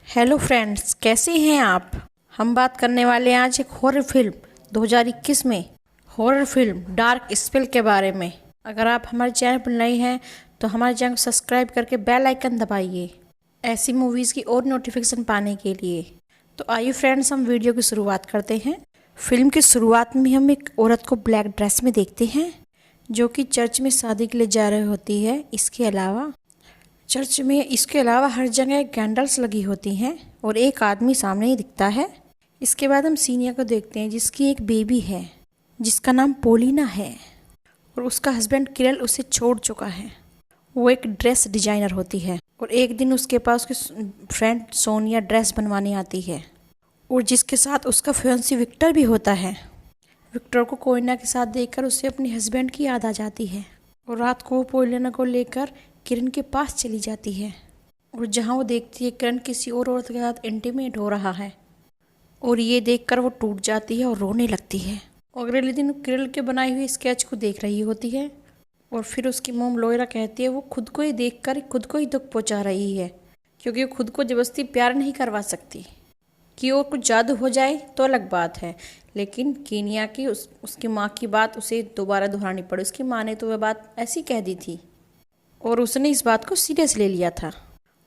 Hello friends, कैसे हैं आप। हम बात करने वाले हैं आज एक हॉरर फिल्म 2021 में हॉरर फिल्म डार्क स्पेल के बारे में। अगर आप हमारे चैनल पर नए हैं तो हमारे चैनल को सब्सक्राइब करके बेल आइकन दबाइए ऐसी मूवीज़ की और नोटिफिकेशन पाने के लिए। तो आइए फ्रेंड्स, हम वीडियो की शुरुआत करते हैं। फिल्म की शुरुआत में हम एक औरत को ब्लैक ड्रेस में देखते हैं जो कि चर्च में शादी के लिए जा रही होती है। इसके अलावा चर्च में इसके अलावा हर जगह कैंडल्स लगी होती हैं और एक आदमी सामने ही दिखता है। इसके बाद हम सीनिया को देखते हैं जिसकी एक बेबी है जिसका नाम पोलिना है और उसका हस्बैंड किरल उसे छोड़ चुका है। वो एक ड्रेस डिजाइनर होती है और एक दिन उसके पास उसकी फ्रेंड सोनिया ड्रेस बनवाने आती है और जिसके साथ उसका फियांसी विक्टर भी होता है। विक्टर को कोयना के साथ देखकर उसे अपने हस्बैंड की याद आ जाती है और रात को पोलिना को लेकर किरण के पास चली जाती है और जहां वो देखती है किरण किसी और औरत के साथ इंटीमेट हो रहा है और ये देखकर वो टूट जाती है और रोने लगती है। और अगले दिन किरण के बनाई हुई स्केच को देख रही होती है और फिर उसकी मोम लोयरा कहती है वो खुद को ही देखकर खुद को ही दुख पहुंचा रही है क्योंकि वो खुद को जबरदस्ती प्यार नहीं करवा सकती। कि और कुछ जादू हो जाए तो अलग बात है, लेकिन कीनिया की उसकी माँ की बात उसे दोबारा दोहरानी पड़ी। उसकी माँ ने तो वह बात ऐसी कह दी थी और उसने इस बात को सीरियस ले लिया था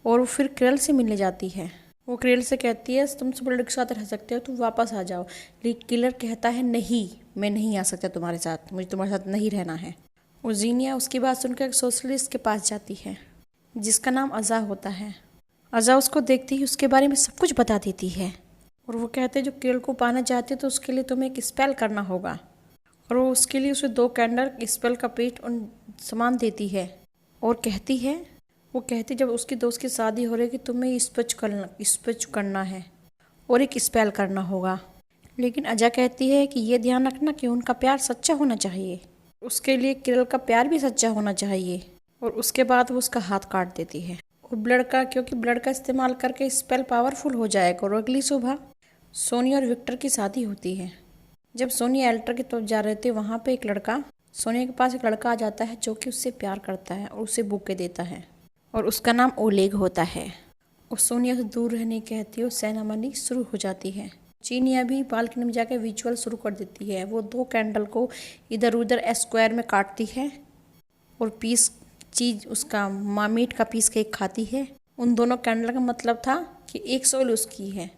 और वो फिर किरल से मिलने जाती है। वो किरल से कहती है तुम सब लड़के के साथ रह सकते हो, तुम वापस आ जाओ। लेकिन किरल कहता है नहीं, मैं नहीं आ सकता तुम्हारे साथ, मुझे तुम्हारे साथ नहीं रहना है। और जीनिया उसकी बात सुनकर एक सोशलिस्ट के पास जाती है जिसका नाम अज़ा होता है। अज़ा उसको देखते ही उसके बारे में सब कुछ बता देती है और वो कहते हैं जो किरल को पाना चाहते तो उसके लिए तुम्हें एक स्पेल करना होगा। और वो उसके लिए उसे 2 कैंडल स्पेल का पेट और सामान देती है और कहती है जब उसकी दोस्त की शादी हो रही है कि तुम्हें स्पच करना है और एक स्पेल करना होगा। लेकिन अजा कहती है कि ये ध्यान रखना कि उनका प्यार सच्चा होना चाहिए, उसके लिए किरल का प्यार भी सच्चा होना चाहिए। और उसके बाद वो उसका हाथ काट देती है और क्योंकि ब्लड का इस्तेमाल करके स्पेल पावरफुल हो जाएगा। और अगली सुबह सोनिया और विक्टर की शादी होती है। जब सोनिया एल्टर की तरफ जा रहे थे वहाँ पे सोनिया के पास एक लड़का आ जाता है जो कि उससे प्यार करता है और उसे बुके देता है और उसका नाम ओलेग होता है। और सोनिया से दूर रहने कहती है और सेरेमनी शुरू हो जाती है। चीनिया भी बालकनी में जाकर विजुअल शुरू कर देती है। वो 2 कैंडल को इधर उधर स्क्वायर में काटती है और उसका मीट का पीस केक खाती है। उन दोनों कैंडल का मतलब था कि एक सोल उसकी है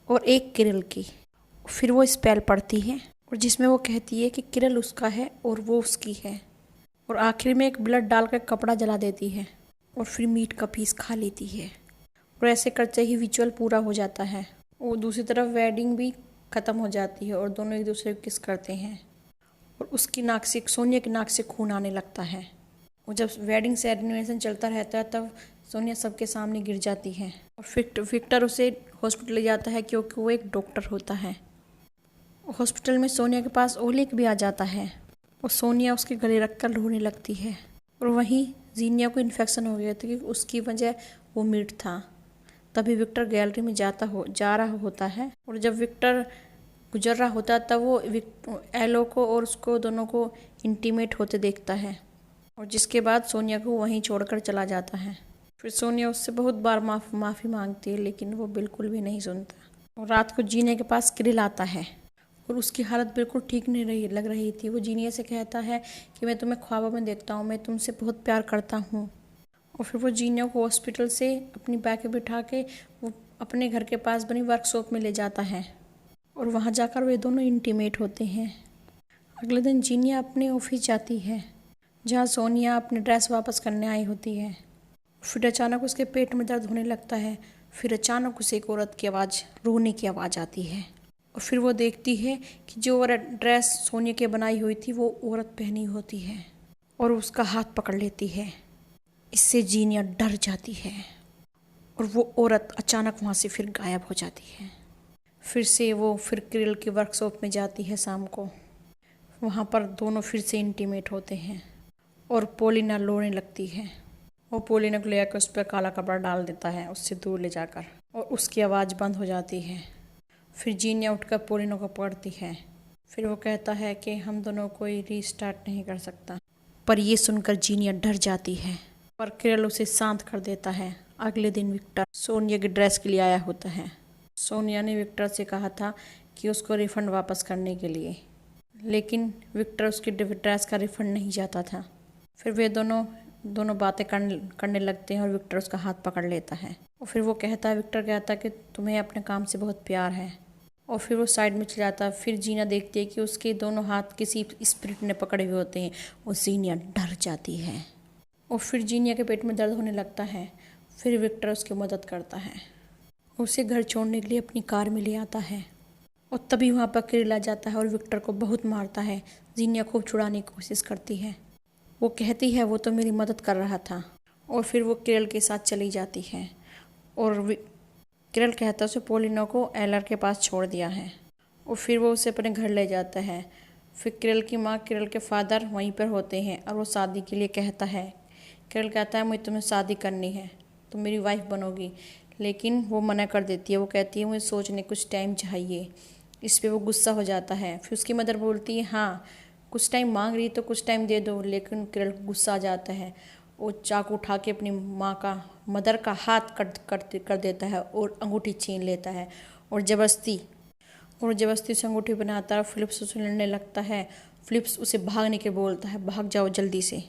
और एक किरल की। फिर वो स्पेल पढ़ती है और जिसमें वो कहती है कि किरल उसका है और वो उसकी है। और आखिर में एक ब्लड डालकर कपड़ा जला देती है और फिर मीट का पीस खा लेती है। और ऐसे करते ही रिचुअल पूरा हो जाता है और दूसरी तरफ वेडिंग भी ख़त्म हो जाती है और दोनों एक दूसरे को किस करते हैं और सोनिया की नाक से खून आने लगता है। और जब वेडिंग सेरेमनी चलता रहता है तब सोनिया सबके सामने गिर जाती है और विक्टर उसे हॉस्पिटल ले जाता है क्योंकि वो एक डॉक्टर होता है। हॉस्पिटल में सोनिया के पास ओलेग भी आ जाता है और सोनिया उसके गले रखकर रोने लगती है। और वहीं जीनिया को इन्फेक्शन हो गया था क्योंकि उसकी वजह वो मीट था। तभी विक्टर गैलरी में जा रहा होता है और जब विक्टर गुजर रहा होता है तब वो एलो को और उसको दोनों को इंटीमेट होते देखता है और जिसके बाद सोनिया को वहीं छोड़कर चला जाता है। फिर सोनिया उससे बहुत बार माफ़ी मांगती है लेकिन वो बिल्कुल भी नहीं सुनता। और रात को जीने के पास किरल आता है और उसकी हालत बिल्कुल ठीक नहीं लग रही थी। वो जीनिया से कहता है कि मैं तुम्हें ख्वाबों में देखता हूँ, मैं तुमसे बहुत प्यार करता हूँ। और फिर वो जीनिया को हॉस्पिटल से अपनी बैग पे बिठा के वो अपने घर के पास बनी वर्कशॉप में ले जाता है और वहाँ जाकर वे दोनों इंटीमेट होते हैं। अगले दिन जीनिया अपने ऑफिस जाती है जहाँ सोनिया अपनी ड्रेस वापस करने आई होती है। फिर अचानक उसके पेट में दर्द होने लगता है। फिर अचानक उसे एक औरत की आवाज़, रोने की आवाज़ आती है और फिर वो देखती है कि जो ड्रेस सोनिया की बनाई हुई थी वो औरत पहनी होती है और उसका हाथ पकड़ लेती है। इससे जीनिया डर जाती है और वो औरत अचानक वहाँ से फिर गायब हो जाती है। फिर किरल की वर्कशॉप में जाती है शाम को। वहाँ पर दोनों फिर से इंटीमेट होते हैं और पोलिना रोने लगती है और पोलिना को ले आकर उस पर काला कपड़ा डाल देता है उससे दूर ले जाकर और उसकी आवाज़ बंद हो जाती है। फिर जीनिया उठकर पोलिना को पकड़ती है। फिर वो कहता है कि हम दोनों कोई रीस्टार्ट नहीं कर सकता। पर ये सुनकर जीनिया डर जाती है पर किरल उसे शांत कर देता है अगले दिन विक्टर सोनिया की ड्रेस के लिए आया होता है। सोनिया ने विक्टर से कहा था कि उसको रिफंड वापस करने के लिए, लेकिन विक्टर उसकी ड्रेस का रिफंड नहीं चाहता था। फिर वे दोनों बातें करने लगते हैं और विक्टर उसका हाथ पकड़ लेता है और फिर विक्टर कहता है कि तुम्हें अपने काम से बहुत प्यार है, और फिर वो साइड में चला जाता है। फिर जीना देखती है कि उसके दोनों हाथ किसी स्पिरिट ने पकड़े हुए होते हैं और जीनिया डर जाती है और फिर जीनिया के पेट में दर्द होने लगता है। फिर विक्टर उसकी मदद करता है, उसे घर छोड़ने के लिए अपनी कार में ले आता है और तभी वहाँ पर किरल आ जाता है और विक्टर को बहुत मारता है। जीनिया खूब छुड़ाने की कोशिश करती है, वो कहती है वो तो मेरी मदद कर रहा था, और फिर वो किरल के साथ चली जाती है और किरल कहता है उसे पोलिनो को एलर के पास छोड़ दिया है और फिर वो उसे अपने घर ले जाता है। फिर किरल की माँ किरल के फादर वहीं पर होते हैं और वो शादी के लिए कहता है। किरल कहता है मुझे तुम्हें शादी करनी है, तुम मेरी वाइफ बनोगी, लेकिन वो मना कर देती है। वो कहती है मुझे सोचने कुछ टाइम चाहिए। इस पर वो गुस्सा हो जाता है। फिर उसकी मदर बोलती है हाँ कुछ टाइम मांग रही तो कुछ टाइम दे दो, लेकिन किरल को गुस्सा आ जाता है। वो चाकू उठा के अपनी मदर का हाथ कर देता है और अंगूठी छीन लेता है और ज़बरदस्ती उसे अंगूठी बनाता है। फिलिप्स उसे लड़ने लगता है। फिलिप्स उसे भागने के बोलता है, भाग जाओ जल्दी से,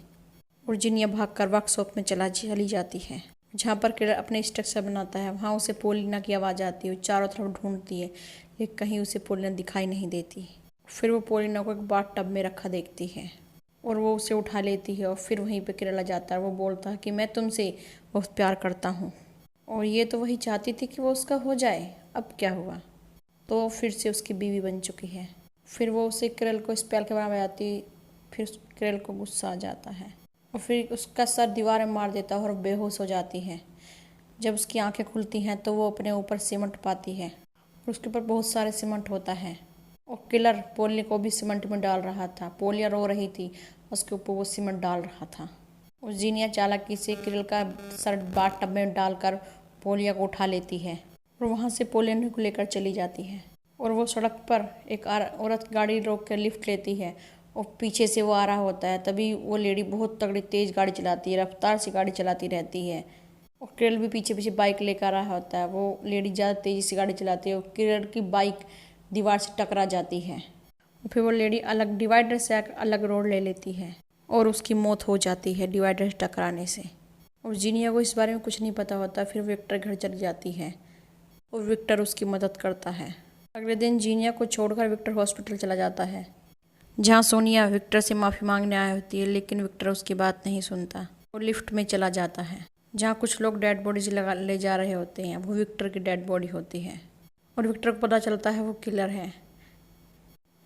और जिनिया भागकर वर्कशॉप में चली जाती है जहाँ पर किरल अपने स्ट्रक्चर बनाता है। वहाँ उसे पोलिना की आवाज़ आती है, वो चारों तरफ ढूंढती है लेकिन कहीं उसे पोलिना दिखाई नहीं देती। फिर वो पोलिना को एक बाथ टब में रखा देखती है और वो उसे उठा लेती है और फिर वहीं पे किरल आ जाता है। वो बोलता है कि मैं तुमसे बहुत प्यार करता हूँ, और ये तो वही चाहती थी कि वो उसका हो जाए, अब क्या हुआ। तो फिर से उसकी बीवी बन चुकी है। फिर वो उसे किरल को स्पेल के बारे में आती। फिर किरल को गुस्सा आ जाता है और फिर उसका सर दीवार में मार देता है और बेहोश हो जाती है। जब उसकी आंखें खुलती हैं तो वो अपने ऊपर सीमेंट पाती है और उसके ऊपर बहुत सारे सीमेंट होता है और किलर पोलिया को भी सीमेंट में डाल रहा था। पोलिया रो रही थी, उसके ऊपर वो सीमेंट डाल रहा था और जीनिया चालाकी से किरल का सर बाथ टब में डालकर पोलिया को उठा लेती है और वहाँ से पोलिया को लेकर चली जाती है। और वो सड़क पर एक औरत गाड़ी रोक कर लिफ्ट लेती है और पीछे से वो आ रहा होता है। तभी वो लेडी बहुत तगड़ी तेज़ गाड़ी चलाती है, रफ्तार से गाड़ी चलाती रहती है और किरल भी पीछे पीछे बाइक लेकर आ रहा होता है। वो लेडी ज़्यादा तेज़ी से गाड़ी चलाती है और किरल की बाइक दीवार से टकरा जाती है और फिर वो लेडी अलग डिवाइडर से अलग रोड ले लेती है और उसकी मौत हो जाती है डिवाइडर से टकराने से। और जीनिया को इस बारे में कुछ नहीं पता होता। फिर विक्टर घर चली जाती है और विक्टर उसकी मदद करता है। अगले दिन जीनिया को छोड़कर विक्टर हॉस्पिटल चला जाता है जहाँ सोनिया विक्टर से माफ़ी मांगने आई होती है, लेकिन विक्टर उसकी बात नहीं सुनता और लिफ्ट में चला जाता है जहाँ कुछ लोग डेड बॉडीज ले जा रहे होते हैं। वो विक्टर की डेड बॉडी होती है और विक्टर को पता चलता है वो किलर है।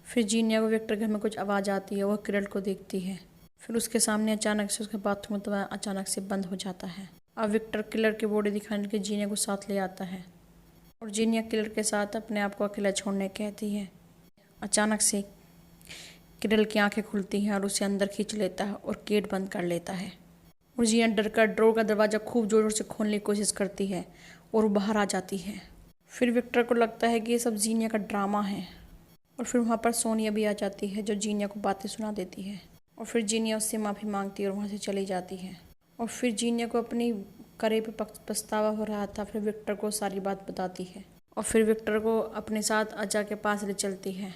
फिर जीनिया को विक्टर घर में कुछ आवाज़ आती है, वो किरल को देखती है। फिर उसके सामने अचानक से उसके बाथरूम तो अचानक से बंद हो जाता है। अब विक्टर किलर की बॉडी दिखाने के जीनिया को साथ ले आता है और जीनिया किलर के साथ अपने आप को अकेला छोड़ने कहती है। अचानक से किरल की आंखें खुलती हैं और उसे अंदर खींच लेता है और गेट बंद कर लेता है और जीनिया डरकर ड्रॉर का दरवाज़ा खूब जोर जोर से खोलने की कोशिश करती है और वो बाहर आ जाती है। फिर विक्टर को लगता है कि ये सब जीनिया का ड्रामा है और फिर वहाँ पर सोनिया भी आ जाती है जो जीनिया को बातें सुना देती है और फिर जीनिया उससे माफ़ी मांगती है और वहाँ से चली जाती है। और फिर जीनिया को अपनी करे पे पछतावा हो रहा था। फिर विक्टर को सारी बात बताती है और फिर विक्टर को अपने साथ अजा के पास ले चलती है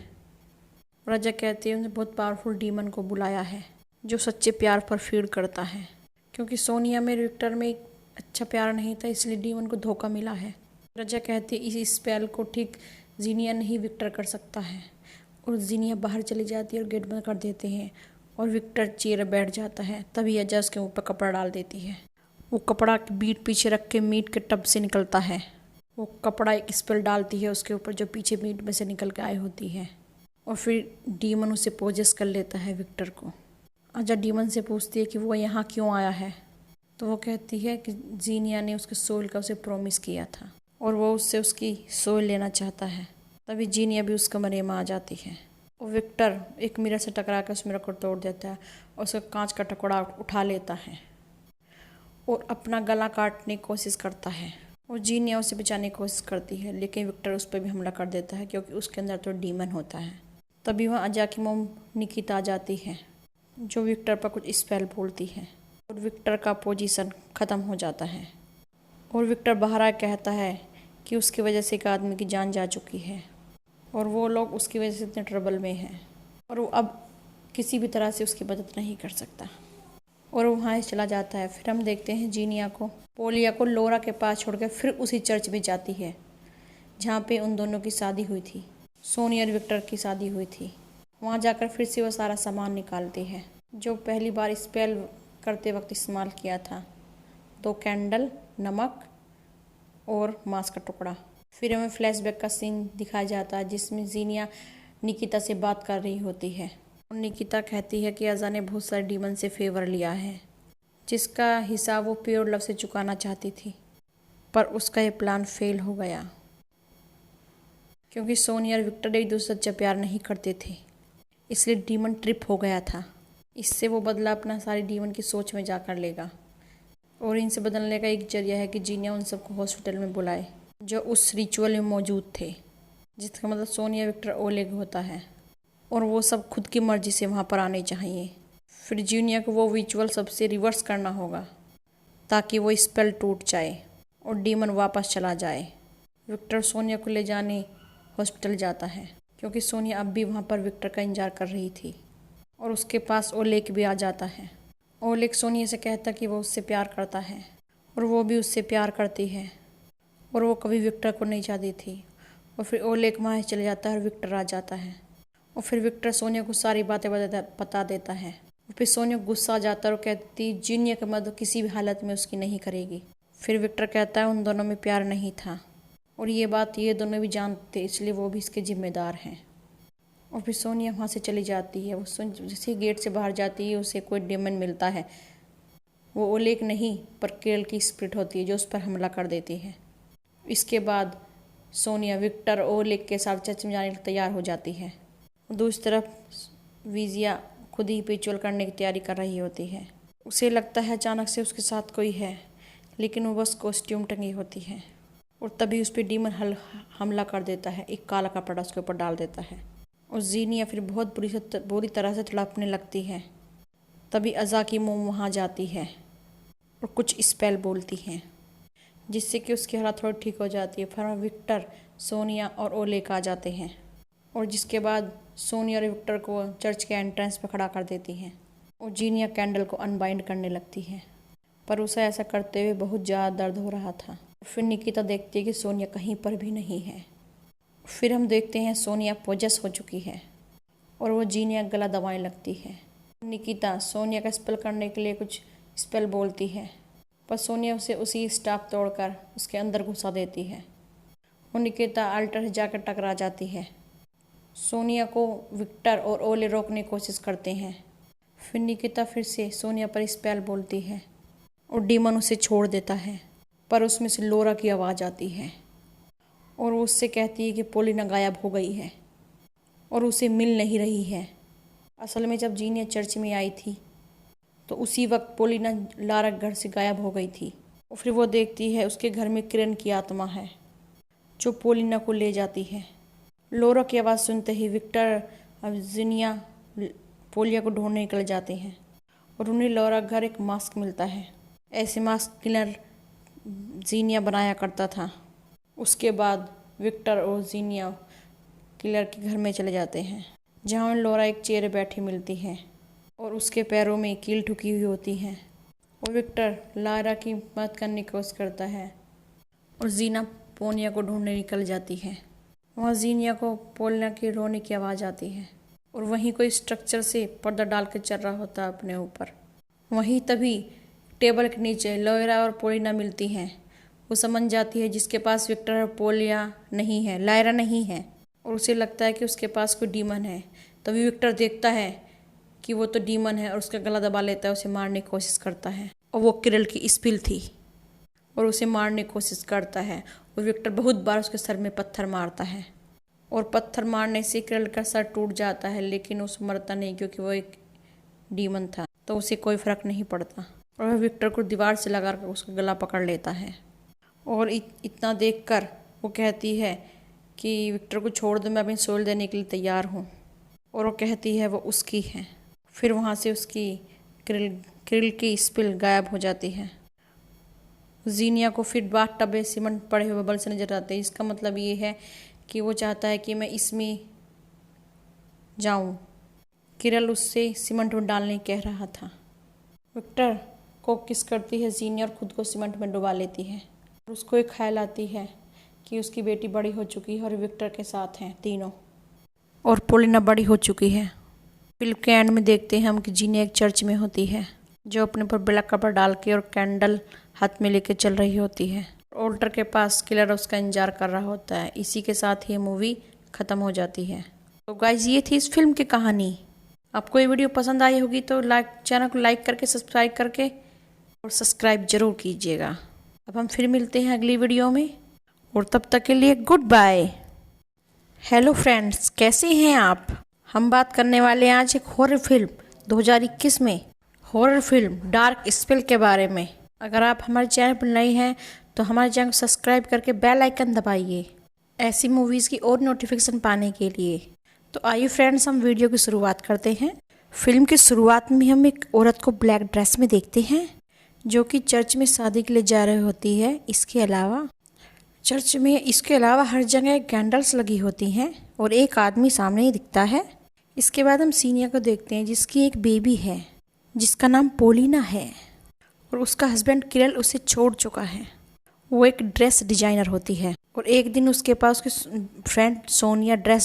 और अजा कहती है उसने बहुत पावरफुल डीमन को बुलाया है जो सच्चे प्यार पर फीड करता है, क्योंकि सोनिया में विक्टर में एक अच्छा प्यार नहीं था इसलिए डीमन को धोखा मिला है। रजा कहती है इस स्पेल को ठीक जीनिया नहीं विक्टर कर सकता है और जीनिया बाहर चली जाती है और गेट बंद कर देते हैं और विक्टर चेयर बैठ जाता है। तभी अजा उसके ऊपर कपड़ा डाल देती है। वो कपड़ा बीट पीछे रख के मीट के टब से निकलता है। वो कपड़ा एक स्पेल डालती है उसके ऊपर जो पीछे मीट में से निकल के आई होती है और फिर डीमन उसे पोजेस कर लेता है विक्टर को। अजा डीमन से पूछती है कि वो यहाँ क्यों आया है, तो वो कहती है कि जीनिया ने उसके सोल का उसे प्रॉमिस किया था और वो उससे उसकी सोल लेना चाहता है। तभी जीनिया भी उस कमरे में आ जाती है और विक्टर एक मिरर से टकरा कर उस मिरर को तोड़ देता है और उसका कांच का टुकड़ा उठा लेता है और अपना गला काटने की कोशिश करता है और जीनिया उसे बचाने की कोशिश करती है, लेकिन विक्टर उस पर भी हमला कर देता है क्योंकि उसके अंदर तो डीमन होता है। तभी वहाँ अजा की मोम निकिता आ जाती है जो विक्टर पर कुछ स्पेल बोलती है और विक्टर का पोजीशन ख़त्म हो जाता है और विक्टर बाहर आ कहता है कि उसकी वजह से एक आदमी की जान जा चुकी है और वो लोग उसकी वजह से इतने ट्रबल में हैं और वो अब किसी भी तरह से उसकी मदद नहीं कर सकता और वो वहाँ से चला जाता है। फिर हम देखते हैं जीनिया को पोलिया को लोरा के पास छोड़कर फिर उसी चर्च में जाती है जहाँ पे उन दोनों की शादी हुई थी, सोनी और विक्टर की शादी हुई थी। वहाँ जाकर फिर से वो सारा सामान निकालती है जो पहली बार स्पेल करते वक्त इस्तेमाल किया था, 2 कैंडल, नमक और मांस का टुकड़ा। फिर हमें फ्लैशबैक का सीन दिखाया जाता है जिसमें जीनिया निकिता से बात कर रही होती है और निकिता कहती है कि अज़ा ने बहुत सारे डीमन से फेवर लिया है जिसका हिसाब वो प्योर लव से चुकाना चाहती थी, पर उसका ये प्लान फेल हो गया क्योंकि सोनी और विक्टर एक दूसरे से प्यार नहीं करते थे, इसलिए डीमन ट्रिप हो गया था। इससे वो बदला अपना सारी डीमन की सोच में जाकर लेगा और इनसे बदलने का एक जरिया है कि जीनिया उन सबको हॉस्पिटल में बुलाए जो उस रिचुअल में मौजूद थे, जिसका मतलब सोनी और विक्टर ओलेग होता है और वो सब खुद की मर्जी से वहाँ पर आने चाहिए। फिर जीनिया को वो रिचुअल सबसे रिवर्स करना होगा ताकि वो स्पेल टूट जाए और डीमन वापस चला जाए। विक्टर सोनिया को ले जाने हॉस्पिटल जाता है क्योंकि सोनिया अब भी वहाँ पर विक्टर का इंतजार कर रही थी और उसके पास ओलेग भी आ जाता है। ओलेग सोनिया से कहता कि वो उससे प्यार करता है और वो भी उससे प्यार करती है और वो कभी विक्टर को नहीं चाहती थी। और फिर ओलेग वहाँ चले जाता है और विक्टर आ जाता है और फिर विक्टर सोनिया को सारी बातें बता देता है और फिर सोनिया गुस्सा आ जाता है और कहती जीनिया की मदद किसी भी हालत में उसकी नहीं करेगी। फिर विक्टर कहता है उन दोनों में प्यार नहीं था और ये बात ये दोनों भी जानते इसलिए वो भी इसके जिम्मेदार हैं। और फिर सोनिया वहाँ से चली जाती है। वो जैसे ही गेट से बाहर जाती है उसे कोई डेमन मिलता है, वो ओलेग नहीं पर केरल की स्पिरिट होती है जो उस पर हमला कर देती है। इसके बाद सोनिया विक्टर और ओलेग के साथ चर्च में जाने के लिए तैयार हो जाती है। दूसरी तरफ विजिया खुद ही रिचुअल करने की तैयारी कर रही होती है। उसे लगता है अचानक से उसके साथ कोई है, लेकिन वो बस कॉस्ट्यूम टंगी होती है और तभी उस पर डीमन हमला कर देता है, एक काला कपड़ा उसके ऊपर डाल देता है और जीनिया फिर बहुत बुरी तरह से तड़पने लगती है। तभी अज़ा की मोम वहाँ जाती है और कुछ स्पेल बोलती है जिससे कि उसकी हालत थोड़ी ठीक हो जाती है। फिर विक्टर, सोनिया और ओलेग आ जाते हैं और जिसके बाद सोनिया और विक्टर को चर्च के एंट्रेंस पर खड़ा कर देती हैं और जीनिया कैंडल को अनबाइंड करने लगती है, पर उसे ऐसा करते हुए बहुत ज़्यादा दर्द हो रहा था। फिर निकिता देखती है कि सोनिया कहीं पर भी नहीं है। फिर हम देखते हैं सोनिया पोजेस हो चुकी है और वो जीनिया गला दबाने लगती है। निकिता सोनिया का स्पेल करने के लिए कुछ स्पेल बोलती है, पर सोनिया उसे उसी स्टाफ तोड़कर उसके अंदर घुसा देती है और निकिता अल्टर से जाकर टकरा जाती है। सोनिया को विक्टर और ओले रोकने की कोशिश करते हैं। फिर निकिता फिर से सोनिया पर स्पेल बोलती है और डीमन उसे छोड़ देता है, पर उसमें से लोरा की आवाज़ आती है और वो उससे कहती है कि पोलिना गायब हो गई है और उसे मिल नहीं रही है। असल में जब जीनिया चर्च में आई थी तो उसी वक्त पोलिना लारा घर से गायब हो गई थी और फिर वो देखती है उसके घर में किरण की आत्मा है जो पोलिना को ले जाती है। लोरा की आवाज़ सुनते ही विक्टर और जीनिया पोलिया को ढूंढने निकल जाते हैं और उन्हें लोरा घर एक मास्क मिलता है। ऐसे मास्क किलर जीनिया बनाया करता था। उसके बाद विक्टर और जीनिया किलर के घर में चले जाते हैं जहाँ लोरा एक चेयर बैठी मिलती है और उसके पैरों में कील ठुकी हुई होती है और विक्टर लारा की मदद करने की कोशिश करता है और जीना पोनिया को ढूंढने निकल जाती है। वहाँ जीनिया को पोलिना की रोने की आवाज़ आती है और वहीं कोई स्ट्रक्चर से पर्दा डाल के चल रहा होता है अपने ऊपर। वहीं तभी टेबल के नीचे लोरा और पोलिना मिलती हैं। वो समझ जाती है जिसके पास विक्टर और पोलिया नहीं है, लायरा नहीं है, और उसे लगता है कि उसके पास कोई डीमन है। तभी विक्टर देखता है कि वो तो डीमन है और उसका गला दबा लेता है, उसे मारने की कोशिश करता है और वो किरल की स्पिल थी और उसे मारने की कोशिश करता है और विक्टर बहुत बार उसके सर में पत्थर मारता है और पत्थर मारने से किरल का सर टूट जाता है, लेकिन उस मरता नहीं क्योंकि वो एक डीमन था, तो उसे कोई फर्क नहीं पड़ता और वह विक्टर को दीवार से लगा कर उसका गला पकड़ लेता है। और इतना देखकर वो कहती है कि विक्टर को छोड़ दो, मैं अपनी सोल देने के लिए तैयार हूँ, और वो कहती है वो उसकी है। फिर वहाँ से उसकी किरल की स्पिल गायब हो जाती है। जीनिया को फिर बाथ टब में सीमेंट पड़े हुए बबल से नजर आते हैं। इसका मतलब ये है कि वो चाहता है कि मैं इसमें जाऊं। किरल उससे सीमेंट में डालने कह रहा था। विक्टर को किस करती है जीनिया और खुद को सीमेंट में डुबा लेती है। उसको एक ख्याल आती है कि उसकी बेटी बड़ी हो चुकी है और विक्टर के साथ हैं तीनों, और पोलिना बड़ी हो चुकी है। फिल्म के एंड में देखते हैं हम कि जीनिया एक चर्च में होती है, जो अपने ऊपर ब्लैक कपड़ा डाल के और कैंडल हाथ में लेके चल रही होती है। ऑल्टर के पास किलर उसका इंतजार कर रहा होता है। इसी के साथ ये मूवी ख़त्म हो जाती है। तो गाइज ये थी इस फिल्म की कहानी। आपको ये वीडियो पसंद आई होगी तो चैनल को लाइक करके सब्सक्राइब करके और सब्सक्राइब जरूर कीजिएगा। अब हम फिर मिलते हैं अगली वीडियो में, और तब तक के लिए गुड बाय। हेलो फ्रेंड्स, कैसे हैं आप? हम बात करने वाले हैं आज एक हॉरर फिल्म 2021 में हॉरर फिल्म डार्क स्पेल के बारे में। अगर आप हमारे चैनल पर नए हैं तो हमारे चैनल को सब्सक्राइब करके बेल आइकन दबाइए ऐसी मूवीज़ की और नोटिफिकेशन पाने के लिए। तो आइए फ्रेंड्स, हम वीडियो की शुरुआत करते हैं। फिल्म की शुरुआत में हम एक औरत को ब्लैक ड्रेस में देखते हैं, जो कि चर्च में शादी के लिए जा रही होती है। इसके अलावा चर्च में इसके अलावा हर जगह कैंडल्स लगी होती हैं और एक आदमी सामने ही दिखता है। इसके बाद हम सीनिया को देखते हैं, जिसकी एक बेबी है जिसका नाम पोलिना है, और उसका हस्बैंड किरल उसे छोड़ चुका है। वो एक ड्रेस डिजाइनर होती है और एक दिन उसके पास उसकी फ्रेंड सोनिया ड्रेस